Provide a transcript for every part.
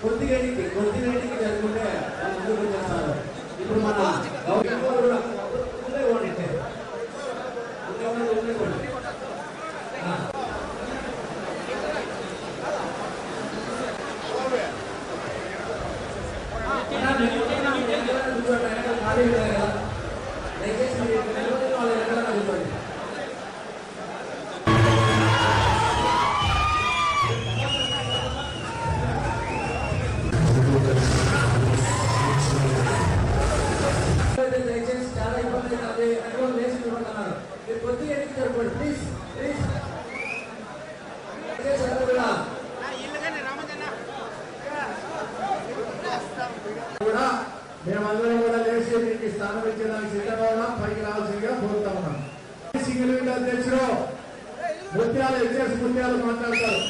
కొద్దిగా ఇంటికి జరుగుతుంటే ముందుకు వచ్చేస్తారు. ఇప్పుడు మన దయచేసి చాలా ఇబ్బంది కొద్దిగా ఎన్నిక జరపండి ప్లీజ్ ప్లీజ్. కూడా మేమందరం కూడా లేచి మీకు స్థానం ఇచ్చేదానికి సిద్ధంగా ఉన్నాం. పైకి రావాల్సిందిగా కోరుతా ఉన్నాం. సింగిల్ విండో అధ్యక్షుడు ముత్యాలు హెచ్ఎస్ ముత్యాలు మాట్లాడతారు.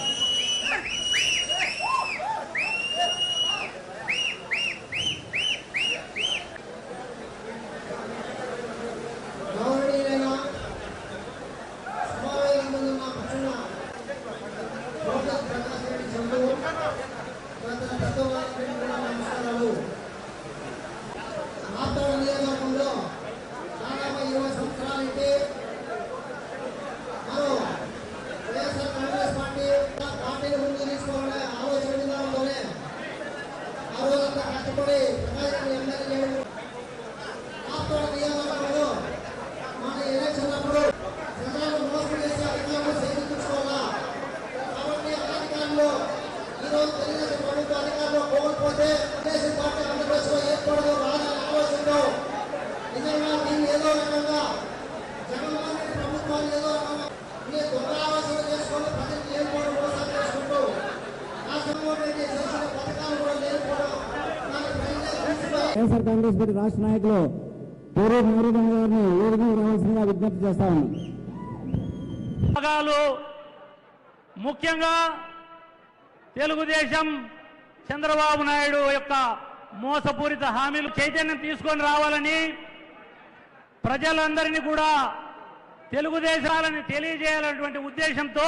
వైఎస్ఆర్ కాంగ్రెస్ పార్టీ రాష్ట్ర నాయకులు పూర్వ నారాయణ గారిని వేదికకు రావాల్సిందిగా విజ్ఞప్తి చేస్తా ఉన్నాం. ముఖ్యంగా తెలుగుదేశం చంద్రబాబు నాయుడు యొక్క మోసపూరిత హామీలు చైతన్యం తీసుకొని రావాలని ప్రజలందరినీ కూడా తెలుగుదేశాలని తెలియజేయాలనేటువంటి ఉద్దేశంతో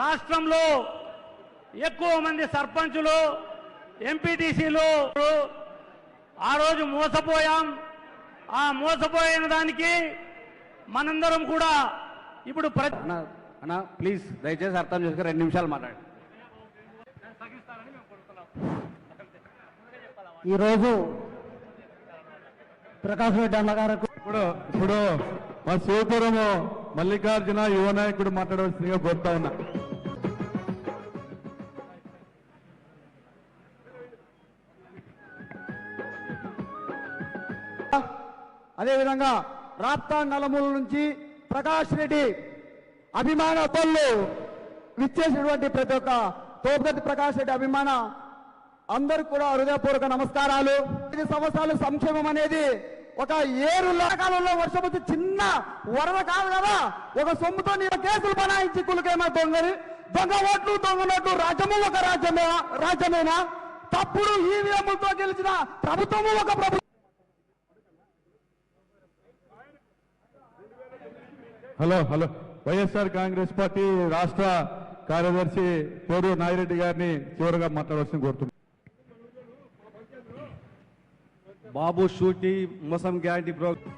రాష్ట్రంలో ఎక్కువ మంది సర్పంచులు ఎంపీటీసీలు ఆ రోజు మోసపోయాం. ఆ మోసపోయిన దానికి మనందరం కూడా ఇప్పుడు అన్నా ప్లీజ్ దయచేసి అర్థం చేసుకుని 2 నిమిషాలు మాట్లాడండి. ఈరోజు ప్రకాష్ రెడ్డి అన్నగారు ఇప్పుడు మా శివపురము మల్లికార్జున యువ నాయకుడు మాట్లాడవలసిందిగా కోరుతా ఉన్నా. అదేవిధంగా రాప్తా నలమూల నుంచి ప్రకాష్ రెడ్డి అభిమాన పనులు విచ్చేసినటువంటి ప్రతి ఒక్క తోపగతి ప్రకాష్ రెడ్డి అభిమాన అందరూ కూడా హృదయపూర్వక నమస్కారాలు. 5 సంవత్సరాలు సంక్షేమం అనేది ఒక ఏరుల కాలంలో వర్షం వచ్చి చిన్న వరద కాదు కదా, ఒక సొమ్ముతో నీ కేసులు బనాయించి కులకేమో దొంగ ఓట్లు దొంగ నోట్లు రాజ్యము ఒక రాజ్యమేనా? తప్పుడు ఈవీఎంలతో గెలిచిన ప్రభుత్వము ఒక ప్రభుత్వం. హలో వైఎస్ఆర్ కాంగ్రెస్ పార్టీ రాష్ట్ర కార్యదర్శి పోరు నాగిరెడ్డి గారిని చివరిగా మాట్లాడవలసింది కోరుతున్నాను. బాబు షూటీ మోసం గ్యారంటీ ప్రోగ్రామ్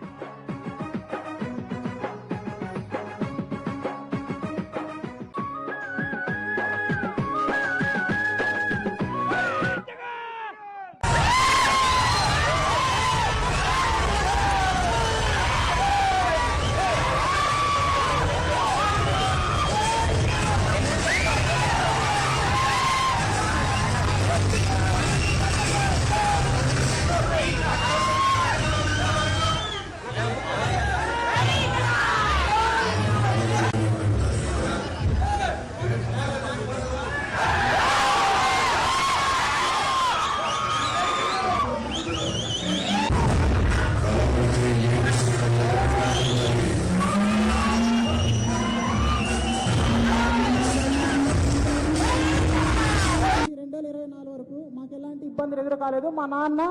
ఇబ్బందులు ఎదురు కాలేదు. మా నాన్న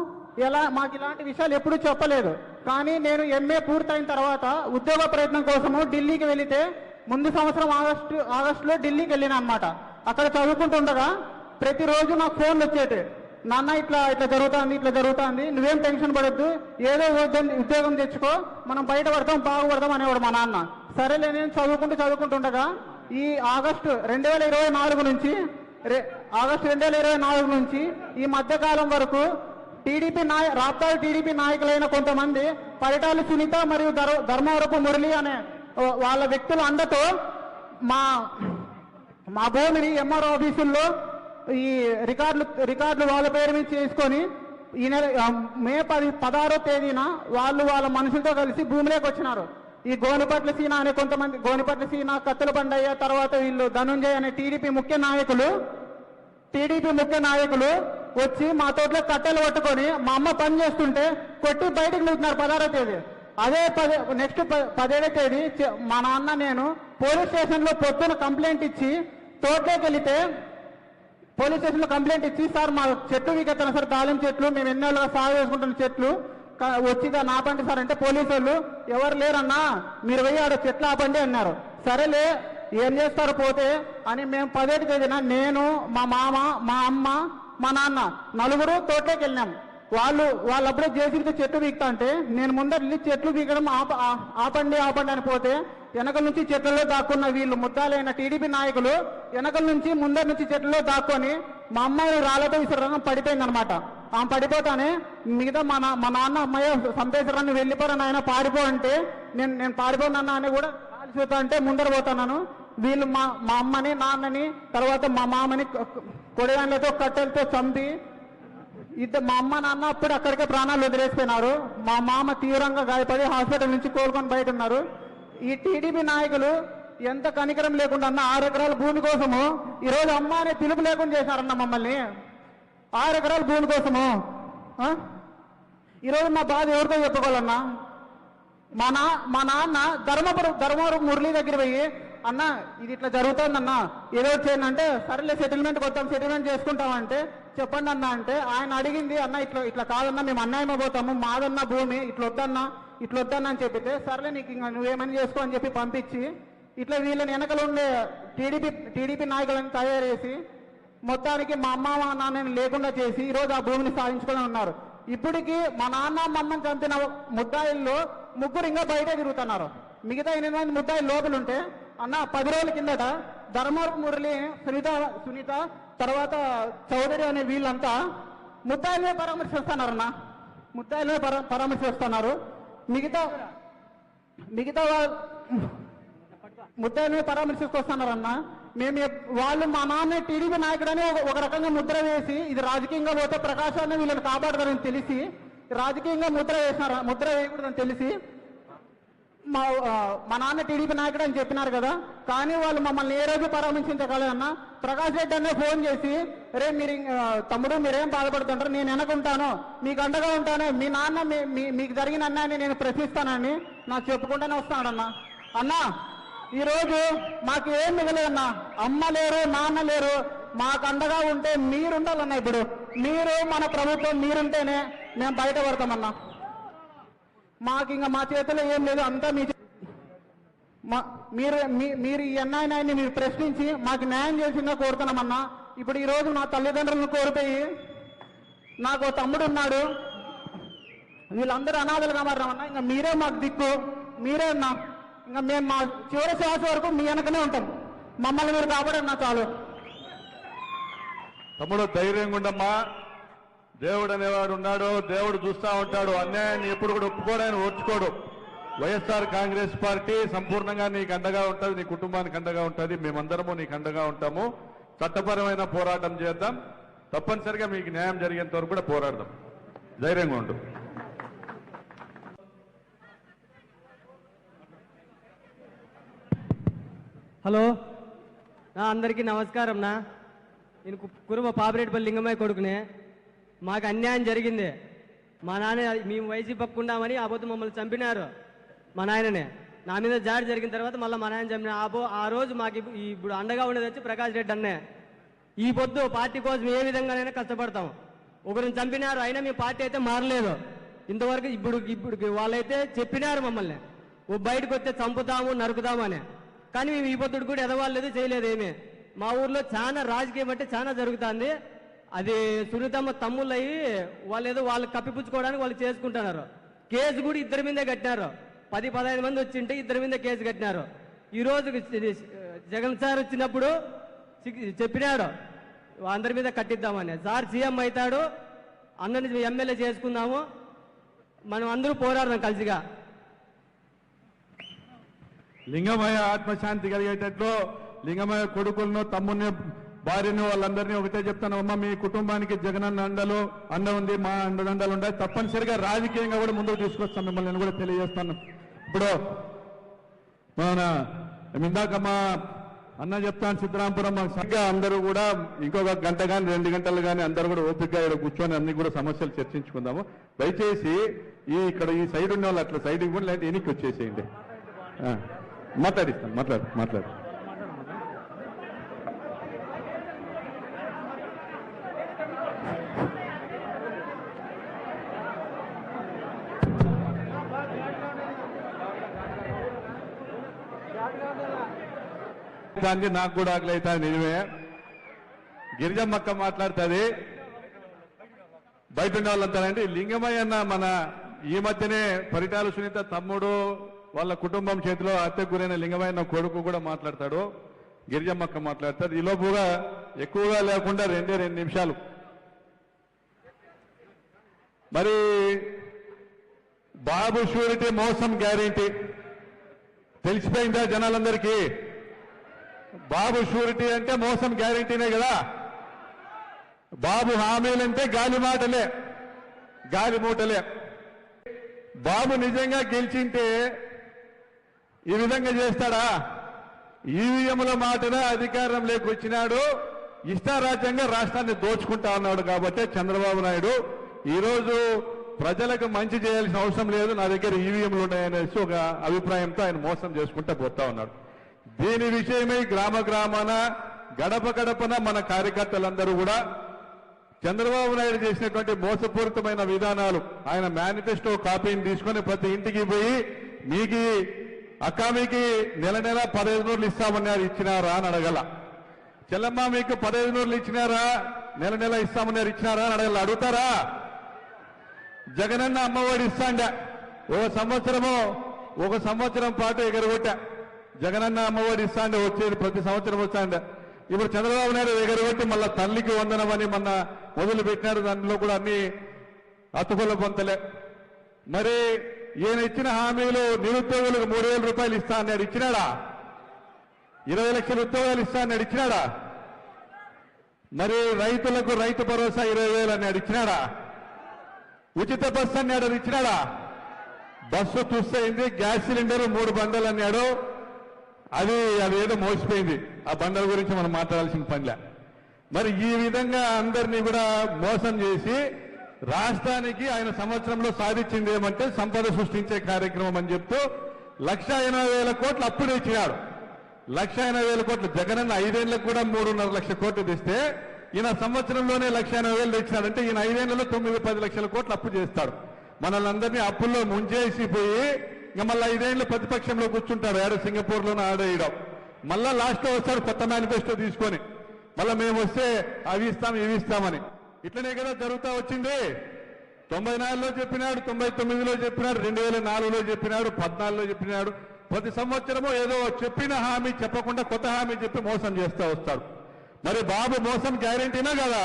మాకు ఇలాంటి విషయాలు ఎప్పుడూ చెప్పలేదు. కానీ నేను ఎంఏ పూర్తయిన తర్వాత ఉద్యోగ ప్రయత్నం కోసము ఢిల్లీకి వెళితే ముందు సంవత్సరం ఆగస్టులో ఢిల్లీకి వెళ్ళిన అనమాట. అక్కడ చదువుకుంటుండగా ప్రతిరోజు నాకు ఫోన్లు వచ్చేటి, నాన్న ఇట్లా ఇట్లా జరుగుతుంది, నువ్వేం టెన్షన్ పడొద్దు, ఏదో ఉద్యోగం తెచ్చుకో, మనం బయటపడతాం బాగుపడతాం అనేవాడు మా నాన్న. సరేలే నేను చదువుకుంటుండగా ఈ ఆగస్టు 2024 నుంచి ఈ మధ్యకాలం వరకు రాప్తాడు టీడీపీ నాయకులైన కొంతమంది పరిటాల సునీత మరియు ధర్మవరపు మురళి అనే వాళ్ళ వ్యక్తుల అండతో మా భూమిని ఎంఆర్ ఆఫీసుల్లో ఈ రికార్డులు వాళ్ళ పేరు మీద చేసుకొని ఈ నెల మే 16వ తేదీన వాళ్ళ మనుషులతో కలిసి భూమిలోకి వచ్చినారు. ఈ గోనిపట్ల సీన అనే కొంతమంది, గోనిపట్ల సీన, కత్తుల బండయ్య, తర్వాత వీళ్ళు ధనుంజయ్ అనే టీడీపీ ముఖ్య నాయకులు వచ్చి మా తోటలో కట్టెలు పట్టుకొని మా అమ్మ పని చేస్తుంటే కొట్టి బయటకు నూతున్నారు 16వ తేదీ. అదే నెక్స్ట్ 17వ తేదీ మా నాన్న నేను పోలీస్ స్టేషన్లో పొద్దున కంప్లైంట్ ఇచ్చి తోటలోకి వెళితే పోలీస్ స్టేషన్లో కంప్లైంట్ ఇచ్చి, సార్ మా చెట్లు వీకెత్తాను సార్, దాళం చెట్లు, మేము ఎన్నోళ్ళుగా సాగు చేసుకుంటున్న చెట్లు వచ్చిగా నాపండి సార్ అంటే పోలీసు వాళ్ళు ఎవరు లేరన్నా మీరు పోయి ఆడ చెట్లు ఆపండి అన్నారు. సరేలే ఏం చేస్తారు పోతే అని మేము 17వ తేదీన నేను, మా మామ, మా అమ్మ, మా నాన్న నలుగురు తోటలోకి వెళ్ళినాం. వాళ్ళప్పుడే జేసీబీతో చెట్లు వీక్తా అంటే నేను ముందర వెళ్ళి చెట్లు వీకడం ఆపండి అని పోతే వెనకల నుంచి చెట్లలో దాక్కున్న వీళ్ళు ముద్దాలైన టీడీపీ నాయకులు వెనకల నుంచి ముందర నుంచి చెట్లలో దాక్కొని మా అమ్మాయి రాళ్లతో విసరడం పడిపోయింది అనమాట. ఆమె పడిపోతానే మిగతా మా నాన్న అమ్మాయి సంపేశ్వరాన్ని వెళ్ళిపోరాను ఆయన పారిపో అంటే నేను పారిపోనన్నా అని కూడా చూస్తా అంటే ముందర పోతున్నాను. వీళ్ళు మా అమ్మని, నాన్నని, తర్వాత మా మామని కొడగాన్లతో కట్టెలతో చంపి మా అమ్మ నాన్న అప్పుడు అక్కడికే ప్రాణాలు వదిలేసిపోయినారు. మా మామ తీవ్రంగా గాయపడి హాస్పిటల్ నుంచి కోలుకొని బయట ఉన్నారు. ఈ టీడీపీ నాయకులు ఎంత కనికరం లేకుండా 6 ఎకరాల భూమి కోసము ఈరోజు అమ్మ అనే పిలుపు లేకుండా చేశారన్న మమ్మల్ని. 6 ఎకరాల భూమి కోసము ఈరోజు మా బాధ ఎవరితో చెప్పుకోవాలన్నా? మా నాన్న ధర్మవరం మురళి దగ్గర పోయి, అన్న ఇది ఇట్లా జరుగుతుందన్న ఏదో చేయండి అంటే, సరేలే సెటిల్మెంట్కి వస్తాం, సెటిల్మెంట్ చేసుకుంటామంటే చెప్పండి అన్న అంటే ఆయన అడిగింది, అన్న ఇట్లా కాదన్నా మేము అన్యాయం పోతాము, మాదన్న భూమి ఇట్లా వద్దన్నా అని చెప్పితే, సరేలే నీకు ఇంకా నువ్వేమని చేసుకో అని చెప్పి పంపించి ఇట్లా వీళ్ళని వెనకలు ఉండే టీడీపీ నాయకులను తయారు చేసి మొత్తానికి మా అమ్మ మా నాన్నని లేకుండా చేసి ఈరోజు ఆ భూమిని సాధించుకొని ఉన్నారు. ఇప్పటికీ మా నాన్న మా అమ్మని చంపిన ముద్దాయిల్లో 3 ఇంకా బయటే తిరుగుతున్నారు. మిగతా 8 మంది ముద్దాయిలు లోపల ఉంటే అన్న 10 రోజుల కిందట ధర్మవరపు మురళి, సునీత తర్వాత చౌదరి అనే వీళ్ళంతా ముద్దాయిలే పరామర్శిస్తున్నారన్న, పరామర్శిస్తున్నారు. మిగతా ముద్దాయిలే పరామర్శిస్తున్నారన్న. వాళ్ళు మా నాన్న టీడీపీ నాయకుడని ఒక రకంగా ముద్ర వేసి ఇది రాజకీయంగా పోతే ప్రకాశాన్ని వీళ్ళని కాపాడతారని తెలిసి రాజకీయంగా ముద్ర వేయకూడదని తెలిసి మా నాన్న టీడీపీ నాయకుడు అని చెప్పినారు కదా, కానీ వాళ్ళు మమ్మల్ని ఏ రోజు పరామర్శించగలరన్న. ప్రకాష్ రెడ్డి అనే ఫోన్ చేసి, రే మీరు తమ్ముడు మీరేం బాధపడుతుంటారు, నేను వెనకుంటాను, మీకు అండగా ఉంటాను, మీ నాన్న మీకు జరిగిన అన్యాయాన్ని నేను ప్రశ్నిస్తానని నాకు చెప్పుకుంటూనే వస్తున్నాడన్నా. అన్నా ఈరోజు మాకు ఏం మిగలేదన్నా, అమ్మ లేరు, నాన్న లేరు, మాకు అండగా ఉంటే మీరుండాలన్నా. ఇప్పుడు మీరు మన ప్రభుత్వం మీరుంటేనే మేము బయటపడతామన్నా. మాకు ఇంకా మా చేతిలో ఏం లేదు, అంతా మీరు ఈ అన్యాయాన్ని మీరు ప్రశ్నించి మాకు న్యాయం చేసిందా కోరుతున్నామన్నా. ఇప్పుడు ఈరోజు నా తల్లిదండ్రులను కోల్పోయి నాకు తమ్ముడు ఉన్నాడు, వీళ్ళందరూ అనాథలుగా మారామన్నా. ఇంకా మీరే మాకు దిక్కు, మీరే అన్నా. ఇంకా మేము మా చివరి శ్వాస వరకు మీ వెనకనే ఉంటాం, మమ్మల్ని మీరు కాపాడన్నా చాలు. తమ్ముడు ధైర్యంగా ఉండమ్మా, దేవుడు అనేవాడు ఉన్నాడు, దేవుడు చూస్తూ ఉంటాడు. అన్యాయాన్ని ఎప్పుడు కూడా ఒప్పుకోవడానికి ఓర్చుకోడు. వైఎస్ఆర్ కాంగ్రెస్ పార్టీ సంపూర్ణంగా నీకు అండగా ఉంటుంది, నీ కుటుంబానికి అండగా ఉంటుంది, మేమందరము నీకు అండగా ఉంటాము. చట్టపరమైన పోరాటం చేద్దాం, తప్పనిసరిగా మీకు న్యాయం జరిగేంత వరకు కూడా పోరాడదాం. ధైర్యంగా ఉండు. హలో అందరికీ నమస్కారం. నేను కురుమ పాపిరెడ్డిపల్లి లింగమయ్య కొడుకునే. మాకు అన్యాయం జరిగింది. మా నాన్న మేము వైసీపీ పక్కుండామని ఆపోతు మమ్మల్ని చంపినారు. మా నాయననే నా మీద జాడి జరిగిన తర్వాత మళ్ళీ మా నాయన చంపిన ఆ రోజు మాకు ఇప్పుడు అండగా ఉండేది వచ్చి ప్రకాష్ రెడ్డి అన్నే. ఈ పొద్దు పార్టీ కోసం ఏ విధంగానైనా కష్టపడతాం. ఒకరిని చంపినారు, అయినా మీ పార్టీ అయితే మారలేదు ఇంతవరకు. ఇప్పుడు వాళ్ళైతే చెప్పినారు మమ్మల్ని బయటకు వస్తే చంపుతాము, నరుకుతాము అని. కానీ మేము ఈ పొద్దుడు కూడా ఎదవాలేదు, చేయలేదు ఏమీ. మా ఊర్లో చాలా రాజకీయం అంటే చాలా జరుగుతుంది. అది సునీతమ్మ తమ్ముళ్ళు అయ్యి వాళ్ళు ఏదో వాళ్ళు కప్పిపుచ్చుకోవడానికి వాళ్ళు చేసుకుంటున్నారు. కేసు కూడా ఇద్దరి మీదే కట్టినారు. 10-15 మంది వచ్చింటే ఇద్దరి మీద కేసు కట్టినారు. ఈరోజు జగన్ సార్ వచ్చినప్పుడు చెప్పినాడు అందరి మీద కట్టిద్దామని. సార్ సీఎం అవుతాడు, అందరిని ఎమ్మెల్యే చేసుకుందాము, మనం అందరూ పోరాడదాం కలిసిగా. లింగమయ్య ఆత్మశాంతి కలిగేటట్లు లింగమయ్య కొడుకులను తమ్ముని భార్యను వాళ్ళందరినీ ఒకటే చెప్తాను, అమ్మ మీ కుటుంబానికి జగనన్న అండ ఉంది, మా అండదండలు ఉన్నాయి, తప్పనిసరిగా రాజకీయంగా కూడా ముందుకు తీసుకొస్తాం మిమ్మల్ని నేను కూడా తెలియజేస్తాను. ఇప్పుడు మన ఇందాక మా అన్న చెప్తాను సిద్ధరాంపురం సంఘ అందరూ కూడా ఇంకొక గంట కానీ 2 గంటలు కానీ అందరూ కూడా ఓపికగా ఇక్కడ కూర్చొని అన్ని కూడా సమస్యలు చర్చించుకుందాము. దయచేసి ఇక్కడ ఈ సైడ్ ఉన్న వాళ్ళు అట్లా సైడ్ ఇవ్వండి, లేదంటే ఎన్నికి వచ్చేసేయండి. మాట్లాడిస్తాను, మాట్లాడు. దానికి నాకు కూడా ఆకలి అవుతుంది, నిజమే. గిరిజమ్మక్క మాట్లాడుతుంది, బయట ఉన్న వాళ్ళంతానండి. లింగమయ్య అన్న మన ఈ మధ్యనే పరిటాల సునీత తమ్ముడు వాళ్ళ కుటుంబం చేతిలో హత్యకు గురైన లింగమయ్య అన్న కొడుకు కూడా మాట్లాడతాడు, గిరిజమ్మక్క మాట్లాడతాడు. ఈ లోపుగా ఎక్కువగా లేకుండా 2 నిమిషాలు. మరి బాబు షూరిటీ మోసం గ్యారెంటీ తెలిసిపోయిందా జనాలందరికీ? బాబు షూరిటీ అంటే మోసం గ్యారెంటీనే కదా. బాబు హామీలంటే గాలి మాటలే, గాలి మూటలే. బాబు నిజంగా గెలిచింటే ఈ విధంగా చేస్తాడా? ఈవీఎంల మాటనే అధికారం లేకొచ్చినాడు, ఇష్టారాజ్యంగా రాష్ట్రాన్ని దోచుకుంటా ఉన్నాడు. కాబట్టి చంద్రబాబు నాయుడు ఈరోజు ప్రజలకు మంచి చేయాల్సిన అవసరం లేదు, నా దగ్గర ఈవీఎంలు ఉన్నాయనేసి ఒక అభిప్రాయంతో ఆయన మోసం చేసుకుంటూ పోతా ఉన్నాడు. దీని విషయమై గ్రామాన గడప గడపన మన కార్యకర్తలందరూ కూడా చంద్రబాబు నాయుడు చేసినటువంటి మోసపూరితమైన విధానాలు ఆయన మేనిఫెస్టో కాపీని తీసుకొని ప్రతి ఇంటికి పోయి మీకు నెల 15 ఇస్తామన్నారు, ఇచ్చినారా అని అడగల. చెల్లమ్మ మీకు 15 ఇచ్చినారా, నెల ఇస్తామన్నారు, ఇచ్చినారా అని అడగల. అడుగుతారా? జగనన్న అమ్మఒడి ఇస్తాండ ఒక సంవత్సరం పాటు ఎగరగొట్టా. జగనన్న అమ్మఒడి ఇస్తాండే వచ్చేది ప్రతి సంవత్సరం వస్తాండే. ఇప్పుడు చంద్రబాబు నాయుడు ఎగరగొట్టి మళ్ళా తల్లికి వందనమని మొన్న మొదలు పెట్టినారు. దానిలో కూడా అన్ని అతుకుల పొంతలే. మరి ఈయన ఇచ్చిన హామీలు నిరుద్యోగులకు 3,000 రూపాయలు ఇస్తా అన్నాడు, ఇచ్చినాడా? 20 లక్షల ఉద్యోగాలు ఇస్తా అన్నాడు, ఇచ్చినాడా? మరి రైతులకు రైతు భరోసా 20,000 అన్నాడు, ఇచ్చినాడా? ఉచిత బస్సు అన్నాడు, అది ఇచ్చినాడా? బస్సు చూస్తేంది, గ్యాస్ సిలిండర్ 3 బండలు అన్నాడు, అది ఏదో మోసిపోయింది. ఆ బండల గురించి మనం మాట్లాడాల్సిన పనిలే. మరి ఈ విధంగా అందరినీ కూడా మోసం చేసి రాష్ట్రానికి ఆయన సంవత్సరంలో సాధించింది ఏమంటే సంపద సృష్టించే కార్యక్రమం అని చెప్తూ 1,80,000 కోట్లు అప్పుడే ఇచ్చినాడు. 1,80,000 కోట్లు. జగనన్న 5 ఏళ్లకు కూడా 3.5 లక్షల కోట్లు తెస్తే ఈయన సంవత్సరంలోనే 1,80,000 తెచ్చినాడంటే ఈయన 5 ఏళ్లలో 9-10 లక్షల కోట్లు అప్పు చేస్తాడు. మనల్ని అప్పుల్లో ముంచేసిపోయి ఇంకా మళ్ళీ 5 ఏళ్ళు ప్రతిపక్షంలో కూర్చుంటాడు. ఆడ సింగపూర్లోనే ఆడేయడం. మళ్ళా లాస్ట్ లో వస్తాడు కొత్త మేనిఫెస్టో తీసుకొని, మళ్ళీ మేము వస్తే అవి ఇస్తాం ఇవి ఇస్తామని. ఇట్లనే కదా జరుగుతూ వచ్చింది. 94లో చెప్పినాడు, 99లో చెప్పినాడు, 2004లో చెప్పినాడు, 14లో చెప్పినాడు. ప్రతి సంవత్సరము ఏదో చెప్పిన హామీ చెప్పకుండా కొత్త హామీ చెప్పి మోసం చేస్తూ వస్తాడు. మరి బాబు మోసం గ్యారెంటీనా కదా?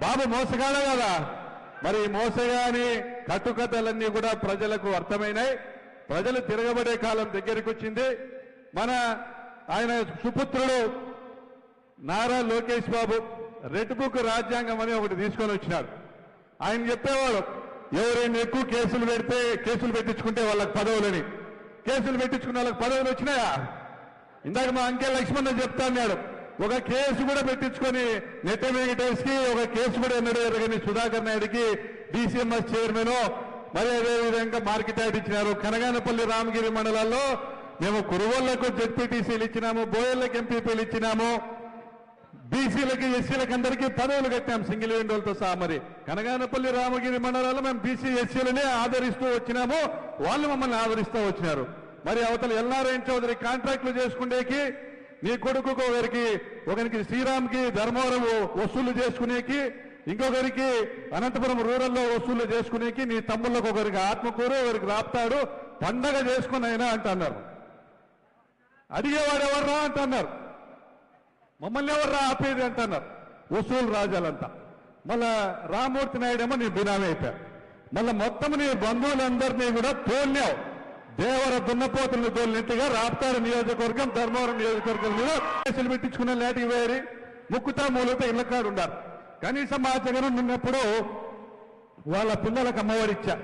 బాబు మోసగాడే కదా? మరి ఈ మోసగాని కట్టుకథలన్నీ కూడా ప్రజలకు అర్థమైనాయి. ప్రజలు తిరగబడే కాలం దగ్గరికి వచ్చింది. ఆయన సుపుత్రుడు నారా లోకేష్ బాబు రెడ్ బుక్ రాజ్యాంగం అని ఒకటి తీసుకొని వచ్చినాడు. ఆయన చెప్పేవాడు ఎవరైనా ఎక్కువ కేసులు పెట్టించుకుంటే వాళ్ళకి పదవులని. కేసులు పెట్టించుకున్న వాళ్ళకి పదవులు వచ్చినాయా? ఇందాక మా అంకె లక్ష్మణ్ చెప్తా అన్నాడు, ఒక కేసు కూడా పెట్టించుకొని నెట్ట వెంకటేష్కి ఒక కేసు కూడా ఎన్నడూ ఎరగని సుధాకర్ నాయుడికి డిసిఎంఎస్ చైర్మన్, మరి అదేవిధంగా మార్కెట్ యార్డ్ ఇచ్చినారు. కనగానపల్లి రామగిరి మండలాల్లో మేము కురువోళ్లకు జెడ్పీటీసీలు ఇచ్చినాము, బోయర్లకు ఎంపీపీలు ఇచ్చినాము, బీసీలకి ఎస్సీలకు అందరికీ పదవులు కట్టాం సింగిల్ విండోలతో సహా. మరి కనగానపల్లి రామగిరి మండలాల్లో మేము బీసీ ఎస్సీలనే ఆదరిస్తూ వచ్చినాము, వాళ్ళు మమ్మల్ని ఆదరిస్తూ వచ్చినారు. మరి అవతల ఎల్నారాయణ చౌదరి కాంట్రాక్టులు చేసుకునేకి నీ కొడుకుకు ఒకరికి శ్రీరామ్కి ధర్మవరం వసూలు చేసుకునేకి, ఇంకొకరికి అనంతపురం రూరల్లో వసూలు చేసుకునేకి, నీ తమ్ముళ్ళకు ఒకరికి ఆత్మకూరు, ఒకరికి రాప్తాడు పండగ చేసుకుని అయినా అంటున్నారు. అడిగేవాడు ఎవర్రా అంటున్నారు. మమ్మల్ని ఎవర్రా ఆపేది అంటున్నారు. వసూలు రాజాలంతా. మళ్ళా రామ్మూర్తి నాయుడు ఏమో నీ బినామీ అయిపోయారు. మళ్ళీ మొత్తం నీ బంధువులందరినీ కూడా తోలినావు. దేవర దున్నపోతులను తోలినట్టుగా రాప్తాడు నియోజకవర్గం, ధర్మవరం నియోజకవర్గం మీద కేసులు పెట్టించుకున్న లేటికి వేరి ముక్కుతా మూలతో ఇళ్ల కాడు ఉన్నారు. కనీసం మా జగన్ ఉన్నప్పుడు వాళ్ళ పిల్లలకు అమ్మఒడి ఇచ్చా,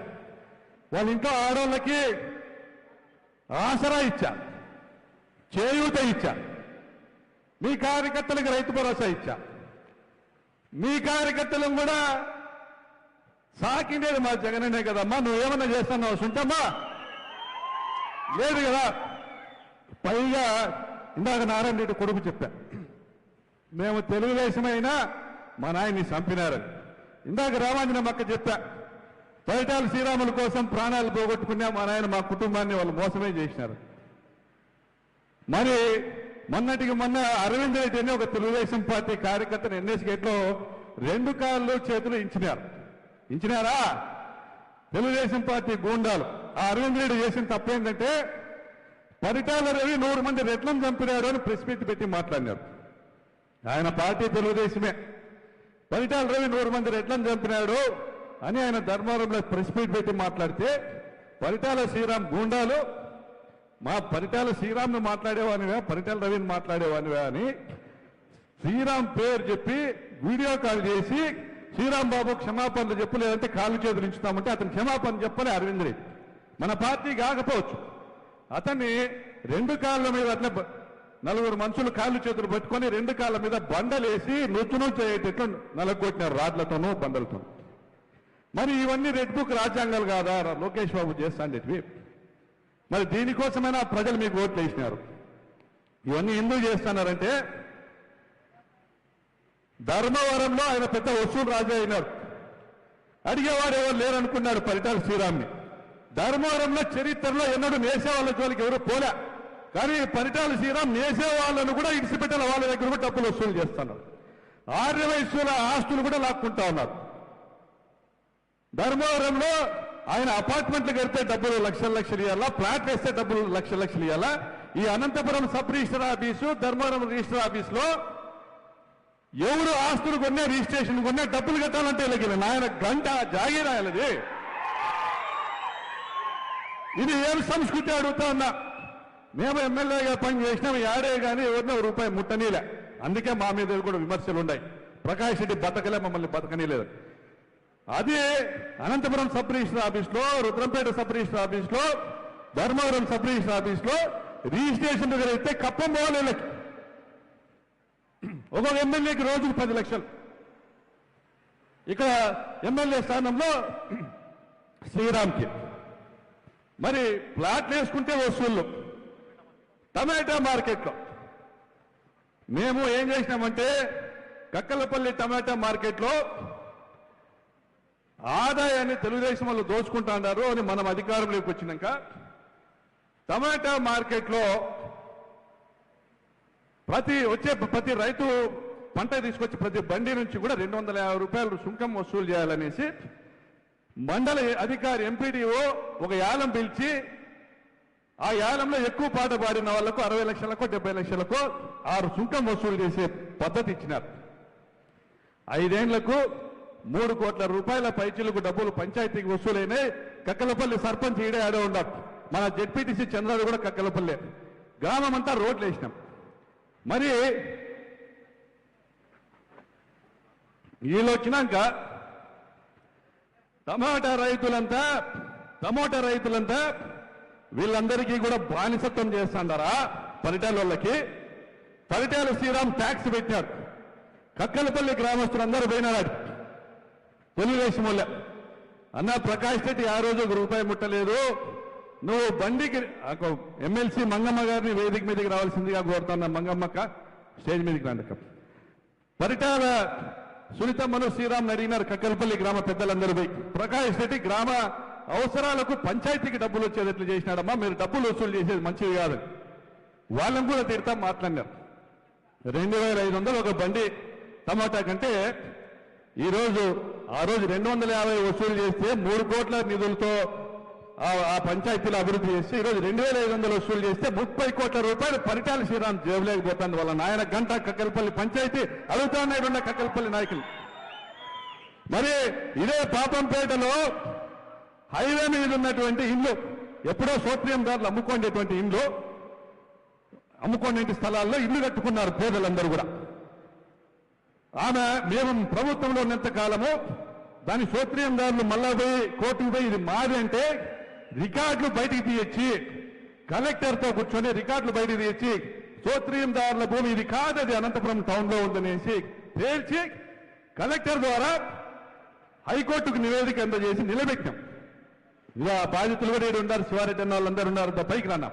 వాళ్ళ ఇంట్లో ఆడవాళ్ళకి ఆసరా ఇచ్చా, చేయూత ఇచ్చా, మీ కార్యకర్తలకు రైతు భరోసా ఇచ్చా. మీ కార్యకర్తలను కూడా సాకిండేది మా జగననే కదమ్మా. నువ్వేమన్నా చేస్తున్నావు సుంటమ్మా? లేదు కదా. పైగా ఇందాక నారాయణ రెడ్డి కొడుకు చెప్పా, మేము తెలుగుదేశమైనా మా నాయన్ని చంపినారని. ఇందాక రామాంజనం అక్క చెప్పా, పరిటాల శ్రీరాముల కోసం ప్రాణాలు పోగొట్టుకున్నా మా నాయన మా కుటుంబాన్ని వాళ్ళు మోసమే చేసినారు. మరి మొన్నటికి మొన్న అరవింద్ రెడ్డి అని ఒక తెలుగుదేశం పార్టీ కార్యకర్తను ఎన్ఎస్ గేట్లో 2 కాళ్ళు చేతులు ఇంచినారా తెలుగుదేశం పార్టీ గూండాలు. ఆ అరవింద్ రెడ్డి చేసిన తప్పేంటంటే పరిటాల రవి 100 మంది రెట్లను చంపినాడు అని ప్రెస్ మీట్ పెట్టి మాట్లాడినారు. ఆయన పార్టీ తెలుగుదేశమే. పరిటాల రవి 100 మంది రెట్లను చంపినాడు అని ఆయన ధర్మవరంలో ప్రెస్ మీట్ పెట్టి మాట్లాడితే పరిటాల శ్రీరామ్ గూండాలు మా పరిటాల శ్రీరామ్ను మాట్లాడేవానివా, పరిటాల రవిని మాట్లాడేవానివా అని శ్రీరామ్ పేరు చెప్పి వీడియో కాల్ చేసి శ్రీరామ్ బాబు క్షమాపణలు చెప్పు, లేదంటే కాళ్ళు చేతులు ఇచ్చుతామంటే అతను క్షమాపణ చెప్పలే అరవింద్ రెడ్డి. మన పార్టీ కాకపోవచ్చు. అతన్ని 2 కాళ్ళ మీద అట్లా 4 మనుషులు కాళ్ళు చేతులు పట్టుకొని 2 కాళ్ళ మీద బండలేసి నొచ్చును చేయటట్లు నలగొట్టినారు రాడ్లతోనూ బండలతోనూ. మరి ఇవన్నీ రెడ్ బుక్ రాజ్యాంగాలు కాదా లోకేష్ బాబు చేస్తాండేటివి? మరి దీనికోసమైనా ప్రజలు మీకు ఓట్లు వేసినారు. ఇవన్నీ ఎందుకు చేస్తున్నారంటే ధర్మవరంలో ఆయన పెద్ద వసూలు రాజా అయినాడు. అడిగేవాడు ఎవరు లేరనుకున్నాడు పరిటాల శ్రీరామ్ని. ధర్మవరంలో చరిత్రలో ఎన్నడూ నేసే వాళ్ళ జోలికి ఎవరు పోలే. కానీ పరిటాల శ్రీరామ్ నేసే వాళ్ళను కూడా ఇడిసిపెట్టాల వాళ్ళ దగ్గర కూడా డబ్బులు వసూలు చేస్తున్నారు. ఆర్యవైశ్యుల ఆస్తులు కూడా లాక్కుంటా ఉన్నారు. ధర్మవరంలో ఆయన అపార్ట్మెంట్లు కడితే డబ్బులు లక్షలు ఇవ్వాలా, ఫ్లాట్ వేస్తే డబ్బులు లక్షలు ఇవ్వాలా. ఈ Anantapur sub register office, Dharmavaram register ఆఫీసులో ఎవరు ఆస్తులు కొన్నా, రిజిస్ట్రేషన్ కొన్నా డబ్బులు కట్టాలంటే ఇలా నాయన గంట జాగీరాయాలది. ఇది ఏం సంస్కృతి అడుగుతా ఉన్నా. మేము ఎమ్మెల్యేగా పని చేసినాం, యాడే కానీ ఎవరినో రూపాయి ముట్టనీలే. అందుకే మా మీద కూడా విమర్శలు ఉన్నాయి. ప్రకాష్ రెడ్డి బతకలే, మమ్మల్ని బతకనీలేదు. అది అనంతపురం సబ్ రిజిస్టర్ ఆఫీస్లో, రుద్రంపేట సబ్ రిజిస్టర్ ఆఫీస్లో, ధర్మవరం సబ్ రిజిస్టర్ ఆఫీస్లో రిజిస్ట్రేషన్ దగ్గర అయితే కప్పం పోవాలి. ఒక్కొక్క ఎమ్మెల్యేకి రోజుకు 10 లక్షలు. ఇక్కడ ఎమ్మెల్యే స్థానంలో శ్రీరామ్కి. మరి ప్లాట్లు వేసుకుంటే వసూళ్ళు. టమాటా మార్కెట్లో మేము ఏం చేసినామంటే కక్కలపల్లి టమాటా మార్కెట్లో ఆదాయాన్ని తెలుగుదేశం వాళ్ళు దోచుకుంటా అన్నారు అని మనం అధికారంలోకి వచ్చినాక టమాటా మార్కెట్లో ప్రతి రైతు పంట తీసుకొచ్చి ప్రతి బండి నుంచి కూడా 250 రూపాయలు సుంకం వసూలు చేయాలనేసి మండల అధికారి ఎంపీడీఓ ఒక యాలం పిలిచి ఆ యాలంలో ఎక్కువ పాట పాడిన వాళ్లకు 60 లక్షలకో 70 లక్షలకో 6 సుంకం వసూలు చేసే పద్ధతి ఇచ్చినారు. 5 ఏళ్లకు 3 కోట్ల రూపాయల పైచీలకు డబ్బులు పంచాయతీకి వసూలైనాయి. కక్కలపల్లి సర్పంచ్ ఈడే ఆడే ఉన్నారు. మన జెడ్పీటీసీ చంద్రాడు కూడా కక్కలపల్లి. గ్రామం అంతా రోడ్లు వేసినాం. మరి వీళ్ళు వచ్చినాక టమాటా రైతులంతా వీళ్ళందరికీ కూడా బానిసత్వం చేస్తాండారా పరిటాల వాళ్ళకి. పరిటాల శ్రీరామ్ ట్యాక్స్ పెట్టారు. కక్కలపల్లి గ్రామస్తులందరూ పోయినాడు తెలుగుదేశం వల్ల. అన్న ప్రకాష్ రెడ్డి ఆ రోజు 1 రూపాయి ముట్టలేదు, నువ్వు బండికి ఎమ్మెల్సీ మంగమ్మ గారిని వేదిక మీదకి రావాల్సిందిగా కోరుతున్నా. మంగమ్మక్క స్టేజ్ మీదకి రండి. పరిటాల సునీతమ్మను శ్రీరామ్ అడిగినారు కక్కలపల్లి గ్రామ పెద్దలందరూ పోయి. ప్రకాష్ రెడ్డి గ్రామ అవసరాలకు పంచాయతీకి డబ్బులు వచ్చేటట్లు చేసినాడమ్మా, మీరు డబ్బులు వసూలు చేసేది మంచిది కాదు. వాళ్ళని కూడా తిడతా మాట్లాడినారు. 2500 ఒక బండి టమాటా కంటే ఆ రోజు 250 వసూలు చేస్తే 3 కోట్ల నిధులతో ఆ పంచాయతీలు అభివృద్ధి చేసి ఈరోజు 2500 వసూలు చేస్తే 30 కోట్ల రూపాయలు పరిటాల శ్రీరామ్ జేబులేకపోతుంది వాళ్ళ నాయన గంట కక్కలపల్లి పంచాయతీ అడుగుతా ఉన్నాడు కక్కలపల్లి నాయకులు. మరి ఇదే పాపంపేటలో హైవే మీద ఉన్నటువంటి ఇండ్లు ఎప్పుడో సోత్రియందారులు అమ్ముకునేటువంటి ఇండ్లు అమ్ముకునే స్థలాల్లో ఇల్లు కట్టుకున్నారు పేదలందరూ కూడా. మేము ప్రభుత్వంలో ఉన్నంత కాలము దాని సోత్రియందారులు మళ్ళా పోయి కోర్టుకు పోయి ఇది మాది అంటే రికార్డులు బయటికి తీయచ్చి కలెక్టర్తో కూర్చొని రికార్డులు బయటికి తీయచ్చి సోత్రియందారుల భూమి ఇది కాదు, అది అనంతపురం టౌన్ లో ఉందనేసి తేల్చి కలెక్టర్ ద్వారా హైకోర్టుకు నివేదిక అందజేసి నిలబెట్టాం. ఇలా బాధితులు కూడా ఉన్నారు, శివారెడ్డి అన్న వాళ్ళందరూ ఉన్నారు, పైకి రాన్నా.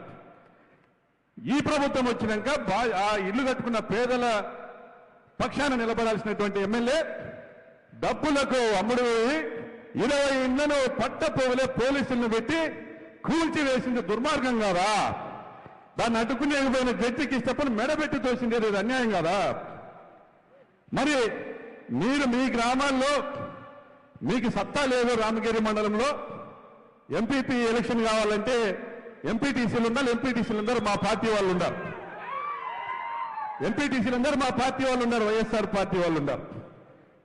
ఈ ప్రభుత్వం వచ్చినాక ఆ ఇల్లు కట్టుకున్న పేదల పక్షాన నిలబడాల్సినటువంటి ఎమ్మెల్యే డబ్బులకు అమ్ముడు 20 ఇళ్లను పట్టపోవలే పోలీసులను పెట్టి కూల్చివేసింది దుర్మార్గం కాదా? దాన్ని అడ్డుకునేకపోయిన జడ్జికి ఇష్టపడి మెడబెట్టి తోసింది అన్యాయం కాదా? మరి మీరు మీ గ్రామాల్లో మీకు సత్తా లేదు, రామగిరి మండలంలో ఎంపీపీ ఎలక్షన్ కావాలంటే ఎంపీటీసీలు ఉండాలి. ఎంపీటీసీలు అందరూ మా పార్టీ వాళ్ళు ఉన్నారు. ఎంపీటీసీలు అందరూ మా పార్టీ వాళ్ళు ఉన్నారు, వైఎస్ఆర్ పార్టీ వాళ్ళు ఉన్నారు.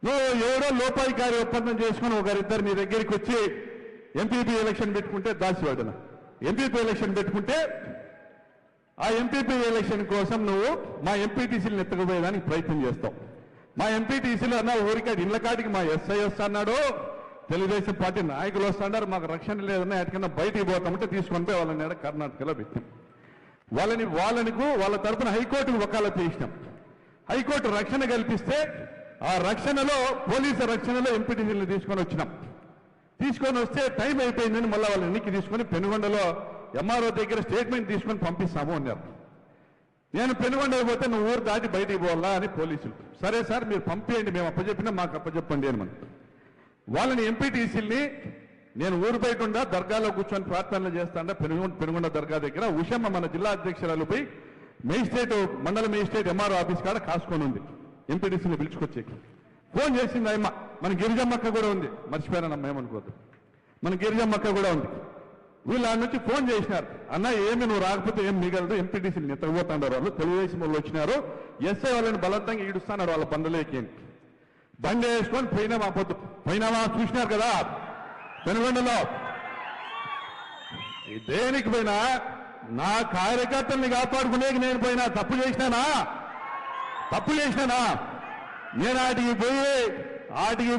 నువ్వు ఎవరో లోపాయికారి ఒప్పందం చేసుకుని ఒకరిద్దరు నీ దగ్గరికి వచ్చి ఎంపీపీ ఎలక్షన్ పెట్టుకుంటే దాచివాడున ఎంపీపీ ఎలక్షన్ పెట్టుకుంటే ఆ ఎంపీపీ ఎలక్షన్ కోసం నువ్వు మా ఎంపీటీసీలను ఎత్తుకుపోయేదానికి ప్రయత్నం చేస్తావు. మా ఎంపీటీసీలు అన్న ఊరికే ఇళ్ల కాటికి మా ఎస్ఐ వస్తున్నాడు, తెలుగుదేశం పార్టీ నాయకులు వస్తున్నారు, మాకు రక్షణ లేదన్నా ఎక్కడన్నా బయటికి పోతామంటే తీసుకొని పోయి వాళ్ళని కర్ణాటకలో పెట్టాం. వాళ్ళ తరఫున హైకోర్టుకు వకాలత్ చేసినాం. హైకోర్టు రక్షణ కల్పిస్తే ఆ రక్షణలో పోలీసు రక్షణలో ఎంపీటీసీలను తీసుకొని వస్తే టైం అయిపోయిందని మళ్ళీ వాళ్ళని ఎన్నిక తీసుకొని పెనుగొండలో ఎంఆర్ఓ దగ్గర స్టేట్మెంట్ తీసుకొని పంపిస్తాము అన్నారు. నేను పెనుగొండ అయిపోతే నువ్వు ఊరు దాటి బయటికి పోవాలా అని పోలీసులు. సరే సార్ మీరు పంపించండి, మేము అప్పచెప్పినా మాకు అప్పచెప్పండి అని వాళ్ళని ఎంపీటీసీల్ని నేను ఊరు బయట ఉండా దర్గాలో కూర్చొని ప్రార్థనలు చేస్తాండా పెనుగొండ దర్గా దగ్గర ఉషమ్మ మన జిల్లా అధ్యక్షురాలుపై మండల మేజిస్ట్రేట్ ఎంఆర్ఓ ఆఫీస్ కాడ కాసుకొని ఉంది. ఎంపీటీసీని పిలుచుకొచ్చి ఫోన్ చేసింది అమ్మ, మన గిరిజమ్మక్క కూడా ఉంది, మర్చిపోయానమ్మ ఏమనుకోవద్దు, మన గిరిజమ్మక్క కూడా ఉంది. వీళ్ళు ఆ నుంచి ఫోన్ చేసినారు, అన్న ఏమి నువ్వు రాకపోతే ఏం మిగలదు, ఎంపీటీసీని ఎత్తకపోతాడారు వాళ్ళు, తెలుగుదేశం వాళ్ళు వచ్చినారు, ఎస్ఐ వాళ్ళని బలవంతంగా ఈడుస్తున్నాడు వాళ్ళ బండలేకి. బండి వేసుకొని పోయినామా చూసినారు కదా పెనుగొండలో. దేనికి పోయినా నా కార్యకర్తల్ని కాపాడుకునేకి నేను పోయినా తప్పు చేసినానా? నేను ఆటికి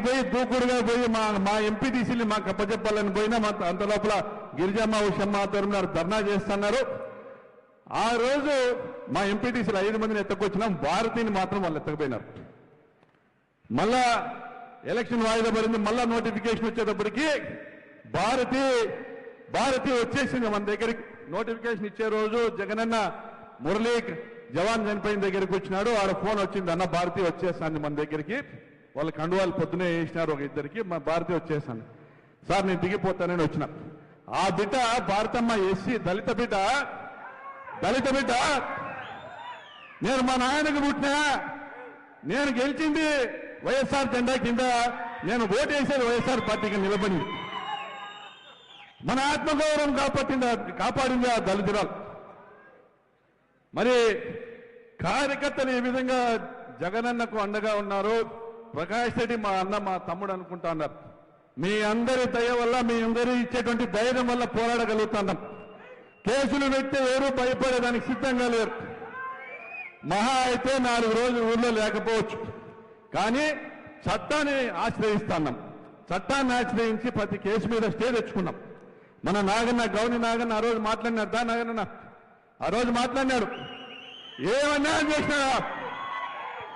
పోయి దూకుడుగా పోయి మా ఎంపీటీసీని మాకు అప్పచెప్పాలని పోయినా అంత లోపల గిరిజమ్మ ఉషమ్మ తరుణారు ధర్నా చేస్తున్నారు. ఆ రోజు మా ఎంపీటీసీలు 5 మందిని ఎత్తకొచ్చినాం, భారతీని మాత్రం వాళ్ళు ఎత్తకపోయినారు. మళ్ళా ఎలక్షన్ వాయిదా పడింది, మళ్ళా నోటిఫికేషన్ వచ్చేటప్పటికి భారతి వచ్చేసింది మన దగ్గరికి. నోటిఫికేషన్ ఇచ్చే రోజు జగనన్న మురళీ జవాన్ చనిపోయిన దగ్గరికి వచ్చినాడు, ఆడ ఫోన్ వచ్చింది, అన్న భారతి వచ్చేసాను మన దగ్గరికి. వాళ్ళ కండువాలు పొద్దునే వేసినారు ఒక ఇద్దరికి, మా భారతి వచ్చేసాను సార్ నేను దిగిపోతానని వచ్చిన. ఆ బిడ్డ భారతమ్మ ఎస్సీ దళిత బిడ్డ నేను మా నాయనకు పుట్టినా, నేను గెలిచింది వైఎస్ఆర్ జెండా కింద, నేను ఓటు వేసేది వైఎస్ఆర్ పార్టీకి నిలబడింది. మన ఆత్మగౌరవం కాపాడింది ఆ దళితురాలు. మరి కార్యకర్తలు ఏ విధంగా జగనన్నకు అండగా ఉన్నారు. ప్రకాష్ రెడ్డి మా అన్న మా తమ్ముడు అనుకుంటా ఉన్నారు. మీ అందరి దయ వల్ల, మీ అందరి ఇచ్చేటువంటి ధైర్యం వల్ల పోరాడగలుగుతున్నాం. కేసులు పెడితే ఎవరూ భయపడేదానికి సిద్ధంగా లేరు. మహా అయితే 4 రోజులు ఊళ్ళో లేకపోవచ్చు, కానీ చట్టాన్ని ఆశ్రయిస్తున్నాం. చట్టాన్ని ఆశ్రయించి ప్రతి కేసు మీద స్టే తెచ్చుకున్నాం. మన గౌని నాగన్న ఆ రోజు మాట్లాడినాడు, నాగన్న ఆ రోజు మాట్లాడినాడు. ఏమన్యాయం చేసినాడా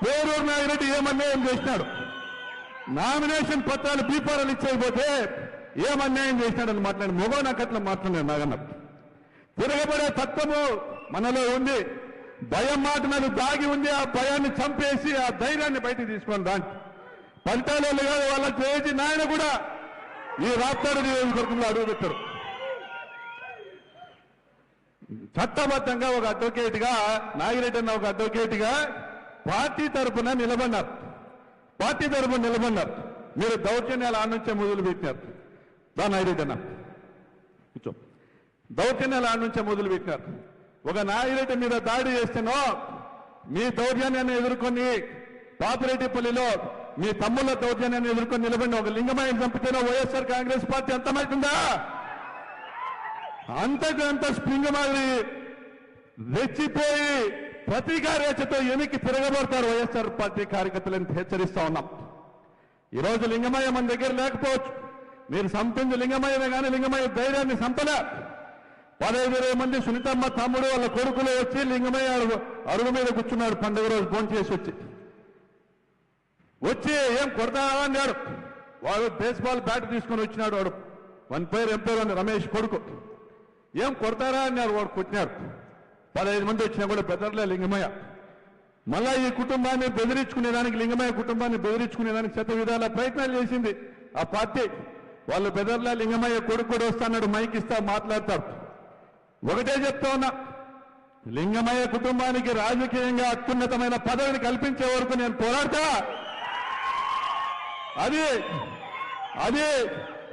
పేరూరు నాగిరెడ్డి, ఏమన్యాయం చేసినాడు? నామినేషన్ పత్రాలు బీఫారాలు ఇచ్చేయకపోతే ఏమన్యాయం చేసినాడని మాట్లాడి మొగో నాకు అట్లా మాట్లాడినాడు నాగన్న. తిరగబడే తత్వము మనలో ఉంది, భయం మాట మీద దాగి ఉంది. ఆ భయాన్ని చంపేసి ఆ ధైర్యాన్ని బయటికి తీసుకొని దాంట్ ఫలితాలు కాదు వాళ్ళ చేసి నాయన కూడా ఈ రాప్తాడు నియోజకవర్గంలో అడుగుపెట్టారు. చట్టబద్ధంగా ఒక అడ్వకేట్ గా నాగిరెడ్డి అన్న ఒక అడ్వకేట్ గా పార్టీ తరఫున నిలబడినారు. పార్టీ తరఫున నిలబడినారు. మీరు దౌర్జన్యాలు ఆనుంచే మొదలు పెట్టినారు. దాని ఐరెడ్డి కూర్చో. దౌర్జన్యాలు ఆనుంచే మొదలు పెట్టినారు. ఒక నాయిరెడ్డి మీద దాడి చేస్తేనో మీ దౌర్జన్యాన్ని ఎదుర్కొని పాపిరెడ్డిపల్లిలో మీ తమ్ముళ్ళ దౌర్జన్యాన్ని ఎదుర్కొని నిలబడిన ఒక లింగమయ్యను చంపితేనో వైఎస్ఆర్ కాంగ్రెస్ పార్టీ అంతమవుతుందా? అంతకు అంత స్ప్రింగ్ మాదిరి రెచ్చిపోయి ప్రతీకారేచతో ఎనికి తిరగబడతారు వైఎస్ఆర్ పార్టీ కార్యకర్తలను హెచ్చరిస్తా ఉన్నాం. ఈరోజు లింగమయ్య మన దగ్గర లేకపోవచ్చు. మీరు సంపింది లింగమయ్యనే కానీ లింగమయ్య ధైర్యాన్ని సంపలే. 15-20 మంది సునీతమ్మ తమ్ముడు వాళ్ళ కొడుకులు వచ్చి లింగమయ్య అరుగు మీద కూర్చున్నాడు పండుగ రోజు ఫోన్ చేసి వచ్చి ఏం కొడతావా అన్నాడు. వాడు బేస్బాల్ బ్యాట్ తీసుకొని వచ్చినాడు. వాడు వన్ పేరు ఏం పేరు అని రమేష్ కొడుకు. ఏం కొడతారా అన్నాడు. వాడు కొట్టినాడు. 15 మంది వచ్చినా కూడా బెదర్లే లింగమయ్య. మళ్ళా ఈ కుటుంబాన్ని బెదిరించుకునేదానికి లింగమయ్య కుటుంబాన్ని బెదిరించుకునేదానికి శత విధాల ప్రయత్నాలు చేసింది ఆ పార్టీ. వాళ్ళు బెదర్లా లింగమయ్య కొడుకు కూడా వస్తాడు, మైక్ ఇస్తా మాట్లాడతారు. ఒకటే చెప్తా ఉన్నా, లింగమయ్య కుటుంబానికి రాజకీయంగా అత్యున్నతమైన పదవిని కల్పించే వరకు నేను పోరాడతా. అది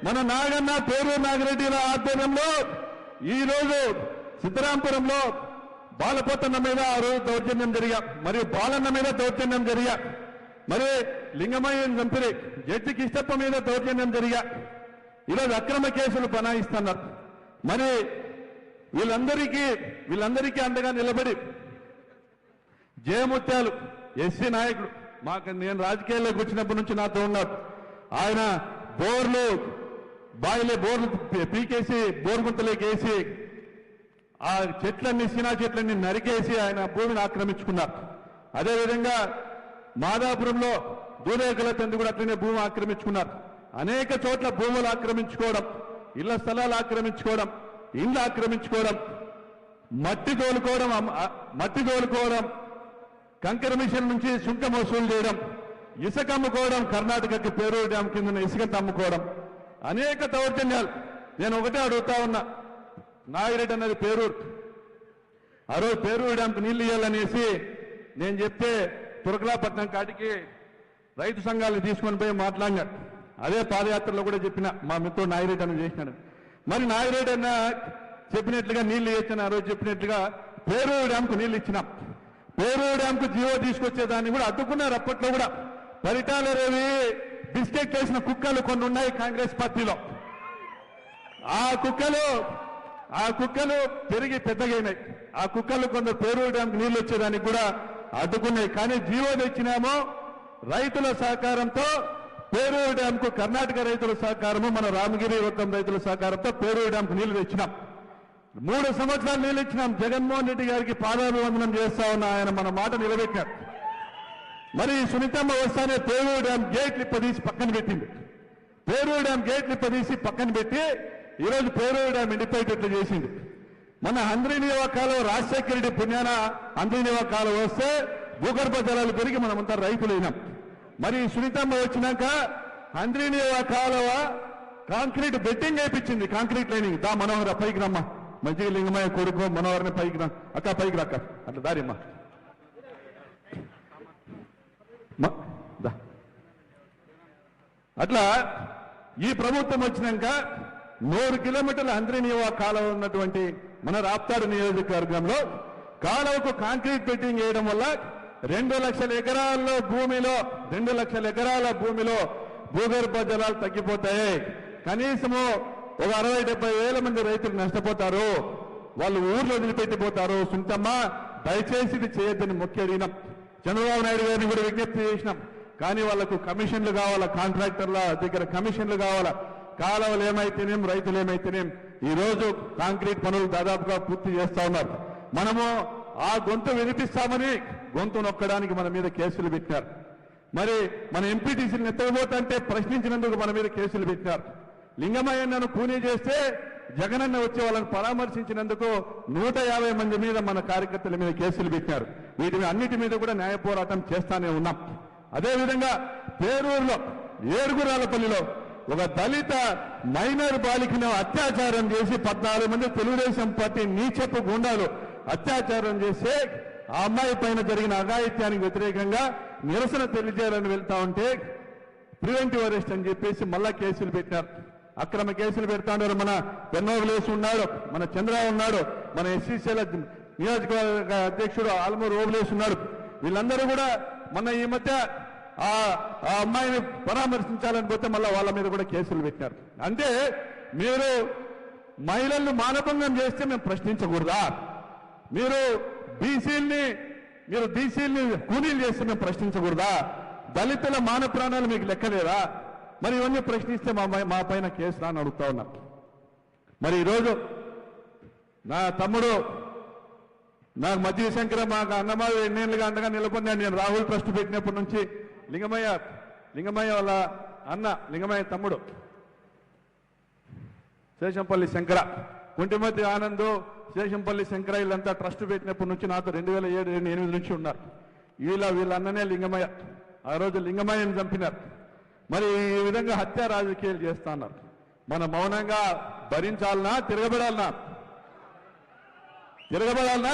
మన నాగన్న పేరూరు నాగిరెడ్డిల ఆధ్వర్యంలో ఈ రోజు సిద్ధరాంపురంలో బాలపోతన్న మీద ఆ రోజు దౌర్జన్యం జరిగా, మరియు బాలన్న మీద దౌర్జన్యం జరిగా, మరి లింగమయ్యను చంపిరి జడ్జి కిష్టప్ప మీద దౌర్జన్యం జరిగా, ఈరోజు అక్రమ కేసులు బనాయిస్తున్నారు. మరి వీళ్ళందరికీ అండగా నిలబడి జయముత్యాలు ఎస్సీ నాయకుడు నేను రాజకీయాల్లోకి వచ్చినప్పటి నుంచి నాతో ఉన్నాడు. ఆయన బోర్లు పీకేసి బోర్గుంతలోకి వేసి ఆ చెట్లన్నీ సినా చెట్లన్నీ నరికేసి ఆయన భూమిని ఆక్రమించుకున్నారు. అదేవిధంగా మాదాపురంలో దూరేకల తండ్రి కూడా అట్లనే భూమి ఆక్రమించుకున్నారు. అనేక చోట్ల భూములు ఆక్రమించుకోవడం, ఇళ్ల స్థలాలు ఆక్రమించుకోవడం, ఇండ్లు ఆక్రమించుకోవడం, మట్టి తోలుకోవడం, కంకర మిషన్ నుంచి సుంకం వసూలు చేయడం, ఇసుక అమ్ముకోవడం, కర్ణాటకకి పేరూరు డ్యామ్ కింద ఇసుకను అమ్ముకోవడం, అనేక దౌర్జన్యాలు. నేను ఒకటే అడుగుతా ఉన్నా, నాగిరెడ్డి అన్నది పేరూరు, ఆ రోజు పేరూరు డ్యాంకు నీళ్లు ఇవ్వాలనేసి నేను చెప్తే తురకలాపట్నం కాటికి రైతు సంఘాలను తీసుకొని పోయి మాట్లాడినాడు. అదే పాదయాత్రలో కూడా చెప్పిన మా మిత్రుడు నాగిరెడ్డి అన్న చేసినాడు. మరి నాగిరెడ్డి అన్న చెప్పినట్లుగా నీళ్లు ఇచ్చిన ఆ రోజు చెప్పినట్లుగా పేరూరు డ్యాంకు నీళ్లు ఇచ్చినాం. పేరూరు డ్యాంకు జీవో తీసుకొచ్చేదాన్ని కూడా అడ్డుకున్నారు. అప్పట్లో కూడా పరిటాల రవి బిస్కెట్ వేసిన కుక్కలు కొన్ని ఉన్నాయి కాంగ్రెస్ పార్టీలో. ఆ కుక్కలు పెరిగి పెద్దగైనాయి. ఆ కుక్కలు కొందరు పేరూరు డ్యాంకు నీళ్లు వచ్చేదానికి కూడా అడ్డుకున్నాయి. కానీ జీవో తెచ్చినామో రైతుల సహకారంతో పేరూరు డ్యాంకు, కర్ణాటక రైతుల సహకారము, మన రామగిరి వర్గం రైతుల సహకారంతో పేరూరు డ్యాంకు నీళ్లు తెచ్చినాం. 3 సంవత్సరాలు నీళ్ళు ఇచ్చినాం. జగన్మోహన్ రెడ్డి గారికి పాదాభివందనం చేస్తా ఉన్నా. ఆయన మన మాట నిలబెట్టారు. మరి సునీతమ్మ వస్తానే పేరూరు డ్యాం గేట్లు ఇప్పదీసి పక్కన పెట్టింది. పేరూరు డ్యాం గేట్లు ఇప్పదీసి పక్కన పెట్టి ఈరోజు పేరూరు డ్యాం ఎండిపోయేటట్లు చేసింది. మన హంద్రీనివా కాలువ రాజశేఖర రెడ్డి పుణ్యాన హంద్రీనివా కాలువ వస్తే భూగర్భ జలాలు పెరిగి మనమంతా రైతులైనాం. మరి సునీతమ్మ వచ్చినాక హంద్రీనివా కాలువ కాంక్రీట్ బెట్టింగ్ వేయించింది, కాంక్రీట్ లైనింగ్. దా మనోహర పైకి రమ్మా, మంచిగా లింగమయ్య కొడుకు మనోహరని పైకి రా అక్క, పైకి రాక్క, అట్లా దారిమ్మా. అట్లా ఈ ప్రభుత్వం వచ్చినాక 100 కిలోమీటర్ల హంద్రీనివా కాలువ ఉన్నటువంటి మన రాప్తాడు నియోజకవర్గంలో కాలువకు కాంక్రీట్ బెట్టింగ్ వేయడం వల్ల 2 లక్షల ఎకరాల్లో భూమిలో 2 లక్షల ఎకరాల భూమిలో భూగర్భ జలాలు తగ్గిపోతాయి. కనీసము ఒక 60-70 వేల మంది రైతులు నష్టపోతారు. వాళ్ళు ఊర్లో వదిలిపెట్టిపోతారు. సుంతమ్మ దయచేసి ఇది చేయొద్దని మొక్కి అడిగినాం. చంద్రబాబు నాయుడు గారిని కూడా విజ్ఞప్తి చేసినాం. కానీ వాళ్లకు కమిషన్లు కావాలా, కాంట్రాక్టర్ల దగ్గర కమిషన్లు కావాలా. కాలువలు ఏమైతేనేం, రైతులు ఏమైతేనేం ఈ రోజు కాంక్రీట్ పనులు దాదాపుగా పూర్తి చేస్తా ఉన్నారు. మనము ఆ గొంతు వినిపిస్తామని గొంతు నొక్కడానికి మన మీద కేసులు పెట్టినారు. మరి మన ఎంపీటీసీని ఎత్తకపోతుంటే ప్రశ్నించినందుకు మన మీద కేసులు పెట్టినారు. లింగమయ్యను కూనీ చేస్తే జగనన్న వచ్చి వాళ్ళని పరామర్శించినందుకు 150 మంది మీద మన కార్యకర్తల మీద కేసులు పెట్టారు. వీటి అన్నిటి మీద కూడా న్యాయ పోరాటం చేస్తానే ఉన్నాం. అదేవిధంగా పేరూరులో ఏడుగురాలపల్లిలో ఒక దళిత మైనర్ బాలికను అత్యాచారం చేసి 14 మంది తెలుగుదేశం పార్టీ నీచపు గుండాలు అత్యాచారం చేస్తే ఆ అమ్మాయి పైన జరిగిన అఘాయిత్యానికి వ్యతిరేకంగా నిరసన తెలియజేయాలని వెళ్తా ఉంటే ప్రివెంటివ్ అరెస్ట్ అని చెప్పేసి మళ్ళా కేసులు పెట్టారు. అక్రమ కేసులు పెడతా ఉన్నారు. మన పెన్నోబులేసి ఉన్నాడు, మన చంద్ర ఉన్నాడు, మన ఎస్సీసీల నియోజకవర్గ అధ్యక్షుడు ఆల్మూరు ఓబులేసి ఉన్నాడు. వీళ్ళందరూ కూడా మన ఈ మధ్య ఆ అమ్మాయిని పరామర్శించాలని పోతే మళ్ళీ వాళ్ళ మీద కూడా కేసులు పెట్టారు. అంటే మీరు మహిళలను మానభంగం చేస్తే మేము ప్రశ్నించకూడదా? మీరు బీసీల్ని కూలీలు చేస్తే మేము ప్రశ్నించకూడదా? దళితుల మాన ప్రాణాలు మీకు లెక్కలేదా? మరి ఇవన్నీ ప్రశ్నిస్తే మా పైన కేసు అని అడుగుతా ఉన్నా. మరి ఈరోజు నా తమ్ముడు నాకు మధ్య శంకర మాకు అన్నమావి ఎన్నేళ్ళుగా అండగా నిలబడినాడు. నేను రాహుల్ ట్రస్ట్ పెట్టినప్పటి నుంచి లింగమయ్య వాళ్ళ అన్న లింగమయ్య తమ్ముడు శేషంపల్లి శంకర, కుంటిమతి ఆనంద్, శేషంపల్లి శంకర వీళ్ళంతా ట్రస్ట్ పెట్టినప్పటి నుంచి నాతో 2007-2008 నుంచి ఉన్నారు. వీళ్ళ అన్ననే లింగమయ్య. ఆ రోజు లింగమయ్యని చంపినారు. మరి ఈ విధంగా హత్య రాజకీయాలు చేస్తా ఉన్నారు. మన మౌనంగా భరించాలనా తిరగబడాలనా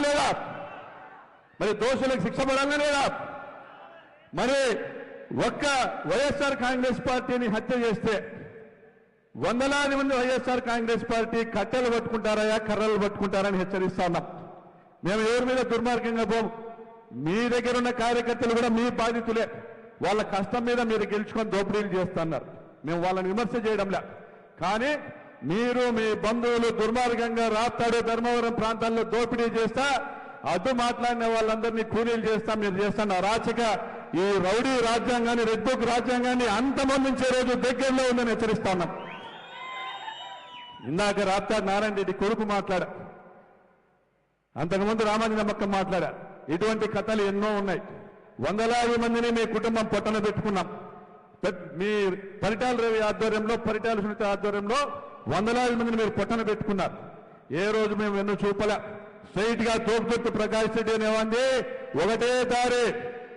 లేదా? మరి దోషులకు శిక్ష పడాలనా లేదా? మరి ఒక్క వైఎస్ఆర్ కాంగ్రెస్ పార్టీని హత్య చేస్తే వందలాది మంది వైఎస్ఆర్ కాంగ్రెస్ పార్టీ కట్టెలు పట్టుకుంటారా కర్రలు పట్టుకుంటారా అని హెచ్చరిస్తా ఉన్నాం. మేము ఎవరి మీద దుర్మార్గంగా పోము. మీ దగ్గర ఉన్న కార్యకర్తలు కూడా మీ బాధితులే. వాళ్ళ కష్టం మీద మీరు గెలుచుకొని దోపిడీలు చేస్తున్నారు. మేము వాళ్ళని విమర్శ చేయడంలే. కానీ మీరు మీ బంధువులు దుర్మార్గంగా రాప్తాడు ధర్మవరం ప్రాంతాల్లో దోపిడీ చేస్తా అడ్డు మాట్లాడిన వాళ్ళందరినీ కూలీలు చేస్తా మీరు చేస్తున్న అరాచక ఈ రౌడీ రాజ్యాంగాన్ని రెడ్ బుక్ రాజ్యాంగాన్ని అంతమొందించే రోజు దగ్గరలో ఉందని హెచ్చరిస్తా ఉన్నాం. ఇందాక రాప్తాడు నారాయణ రెడ్డి కొడుకు మాట్లాడా, అంతకుముందు రామాంజనమ్మక్క మాట్లాడా. ఇటువంటి కథలు ఎన్నో ఉన్నాయి. వందలాది మందిని మీ కుటుంబం పొట్టన పెట్టుకున్నాం. మీ పరిటాల రవి ఆధ్వర్యంలో, పరిటాల సునీత ఆధ్వర్యంలో వందలాది మందిని మీరు పొట్టన పెట్టుకున్నారు. ఏ రోజు మేము వెన్ను చూపలే. స్ట్రైట్ గా తోపుతుర్తి ప్రకాష్ రెడ్డి అనేవాంది ఒకటే దారి,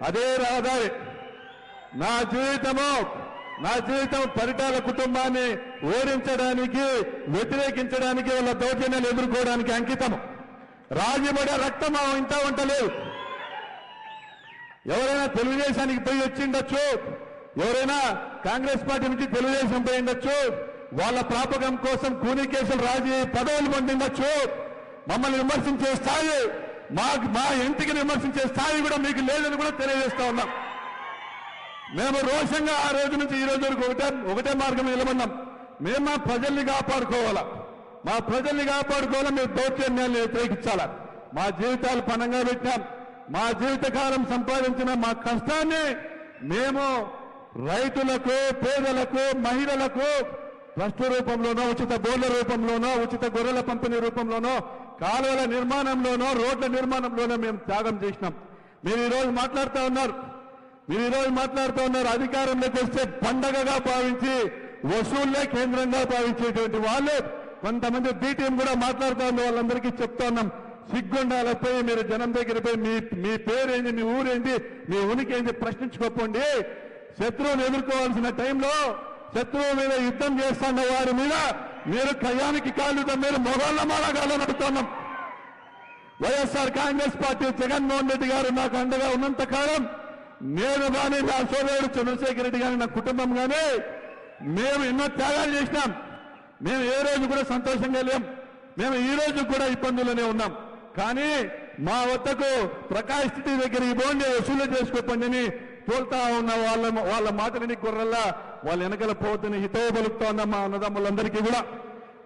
అదే రహదారి. నా జీవితం పరిటాల కుటుంబాన్ని ఓడించడానికి, వ్యతిరేకించడానికి, వాళ్ళ దౌర్జన్యాలు ఎదుర్కోవడానికి అంకితం. రాజీపడే రక్తం ఇంత ఉండలేదు. ఎవరైనా తెలుగుదేశానికి పోయి వచ్చిండొచ్చు, ఎవరైనా కాంగ్రెస్ పార్టీ నుంచి తెలుగుదేశం పోయి ఉండొచ్చు, వాళ్ళ ప్రాపకం కోసం కూనీ కేసులు రాజీ పదవులు పొందిండొచ్చు. మమ్మల్ని విమర్శించే స్థాయి, మా ఇంటికి విమర్శించే స్థాయి కూడా మీకు లేదని కూడా తెలియజేస్తా ఉన్నాం. మేము రోషంగా ఆ రోజు నుంచి ఈ రోజు వరకు ఒకటే మార్గం నిలబడినాం. మేము మా ప్రజల్ని కాపాడుకోవాలా, మీరు దౌర్జన్యాన్ని వ్యతిరేకించాలా. మా జీవితాలు పణంగా పెట్టాం. మా జీవితకాలం సంపాదించిన మా కష్టాన్ని మేము రైతులకు, పేదలకు, మహిళలకు ట్రస్ట్ రూపంలోనో, ఉచిత బోర్ల రూపంలోనో, ఉచిత గొర్రెల పంపిణీ రూపంలోనో, కాలువల నిర్మాణంలోనో, రోడ్ల నిర్మాణంలోనో మేము త్యాగం చేసినాం. మీరు ఈరోజు మాట్లాడుతూ ఉన్నారు అధికారంలోకి వస్తే పండగగా భావించి వసూళ్లే కేంద్రంగా భావించేటువంటి వాళ్ళు కొంతమంది బీటీఎం కూడా మాట్లాడుతూ ఉన్న వాళ్ళందరికీ చెప్తా ఉన్నాం. సిగ్గుండాలపోయి మీరు జనం దగ్గర పోయి మీ పేరేంటి, మీ ఊరేంటి, మీ ఉనికి ఏంటి ప్రశ్నించుకోకండి. శత్రువుని ఎదుర్కోవాల్సిన టైంలో శత్రువు మీద యుద్ధం చేస్తున్న వారి మీద మీరు కయ్యానికి కాళ్ళుతో మీరు మొగోళ్ళ మాలగాలో నడుతున్నాం. వైఎస్ఆర్ కాంగ్రెస్ పార్టీ జగన్మోహన్ రెడ్డి గారు నాకు అండగా ఉన్నంత కాలం నేను కానీ, నా సోదరుడు చంద్రశేఖర్ రెడ్డి కానీ, నా కుటుంబం కానీ మేము ఎన్నో త్యాగాలు చేసినాం. మేము ఏ రోజు కూడా సంతోషంగా లేం. మేము ఈ రోజు కూడా ఇబ్బందుల్లోనే ఉన్నాం. కానీ మా వద్దకు ప్రకాష్ సిటీ దగ్గర ఈ బోండి వసూలు చేసుకోపండి తోలుతా ఉన్న వాళ్ళ మాటలని గొర్రెల్లా వాళ్ళ వెనకల పోతుని హితవు పలుకుతా ఉన్నాం. మా అన్నదమ్ములందరికీ కూడా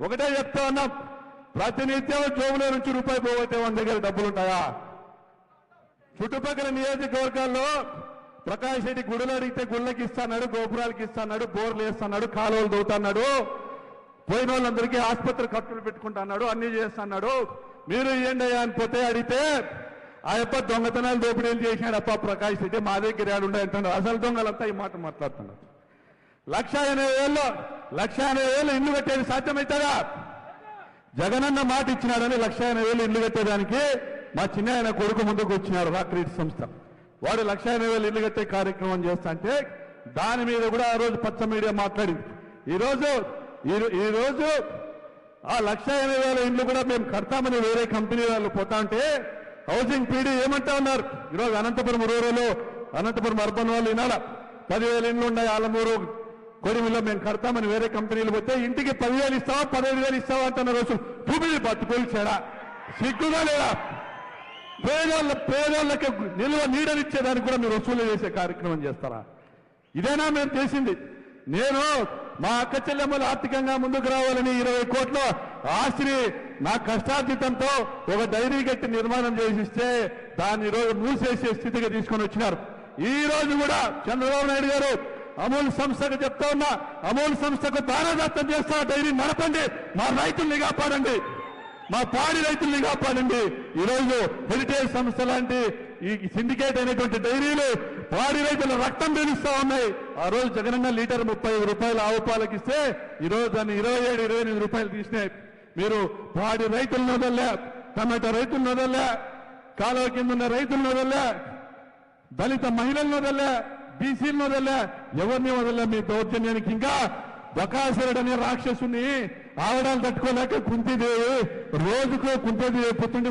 ఒకటే చెప్తా ఉన్నాం, ప్రాతినిధ్యం జోబులో నుంచి రూపాయి పోతే వాళ్ళ దగ్గర డబ్బులుంటాయా? చుట్టుపక్కల నియోజకవర్గాల్లో ప్రకాష్ రెడ్డి గుడులు అడిగితే గుళ్ళకి ఇస్తాడు, గోపురాలకి ఇస్తాడు, బోర్లు వేస్తున్నాడు, కాలువలు దవ్వుతున్నాడు, పోయిన వాళ్ళందరికీ ఆసుపత్రి ఖర్చులు పెట్టుకుంటున్నాడు, అన్ని చేస్తున్నాడు. మీరు ఏంటయ్యా అని పోతే అడిగితే ఆ యొక్క దొంగతనాలు దోపిడీలు చేసినాడు అప్ప ప్రకాష్ రెడ్డి, మా దగ్గర ఏడుండే అసలు దొంగలంతా ఈ మాట మాట్లాడుతున్నారు. 1,80,000 ఇల్లు కట్టేది సాధ్యమవుతుందా? జగనన్న మాట ఇచ్చినాడని 1,80,000 ఇల్లు కట్టేదానికి మా చిన్న ఆయన కొడుకు ముందుకు వచ్చినాడు రాక్రీట్ సంస్థ. వాడు 1,80,000 ఇల్లు కట్టే కార్యక్రమం చేస్తా అంటే దాని మీద కూడా ఆ రోజు పచ్చ మీడియా మాట్లాడింది. ఈ రోజు ఆ 1,80,000 ఇల్లు కూడా మేము కడతామని వేరే కంపెనీ వాళ్ళు పోతా ఉంటే హౌసింగ్ పీడీ ఏమంటా ఉన్నారు ఈరోజు అనంతపురం రూరల్ అనంతపురం అర్బన్ వాళ్ళు ఈనాడ 10,000 ఇండ్లు ఉన్నాయి ఆలమూరు కొరిమిలో మేము కడతామని వేరే కంపెనీలు పోతే ఇంటికి 10,000 ఇస్తావా 15,000 ఇస్తావా అంటున్న రోజు భూమిని బతుకోల్చాడా సిగ్గుగా లేదా పేదోళ్ళకి నిల్వ నీడనిచ్చేదానికి కూడా మీరు వసూలు చేసే కార్యక్రమం చేస్తారా ఇదేనా మేము చేసింది నేను మా అక్క చెల్లెమ్మలు ఆర్థికంగా ముందుకు రావాలని 20 కోట్ల ఆస్తిని నా కష్టార్జితంతో ఒక డైరీ గట్టి నిర్మాణం చేసిస్తే దాన్ని ఈరోజు మూసేసే స్థితికి తీసుకొని వచ్చినారు ఈ రోజు కూడా చంద్రబాబు నాయుడు గారు అమూల్ సంస్థకు చెప్తా ఉన్నా అమూల్ సంస్థకు దానదత్తం చేస్తా డైరీ నడపండి మా రైతుల్ని కాపాడండి మా పాడి రైతుల్ని కాపాడండి ఈరోజు హెరిటేజ్ సంస్థ లాంటి ఈ సిండికేట్ అయినటువంటి డైరీలు పాడి రైతుల రక్తం పీలుస్తా ఉన్నాయి ఆ రోజు జగనన్న లీటర్ 35 రూపాయలు ఆవు పాలకి ఇస్తే ఈరోజు దాన్ని 27-28 రూపాయలు తీసినాయి మీరు పాడి రైతులను వదలలే టమాటా రైతులను వదలలే కాలువ కింద ఉన్న రైతులను వదలలే దళిత మహిళలను వదలలే బీసీలను వదలలే ఎవరిని వదలలే మీ దౌర్జన్యానికి ఇంకా బకాసురుడు అనే రాక్షసుని ఆవడాలు తట్టుకోలేక కుంతిదేవి రోజుకో కుంతిదేవి పుత్తుండి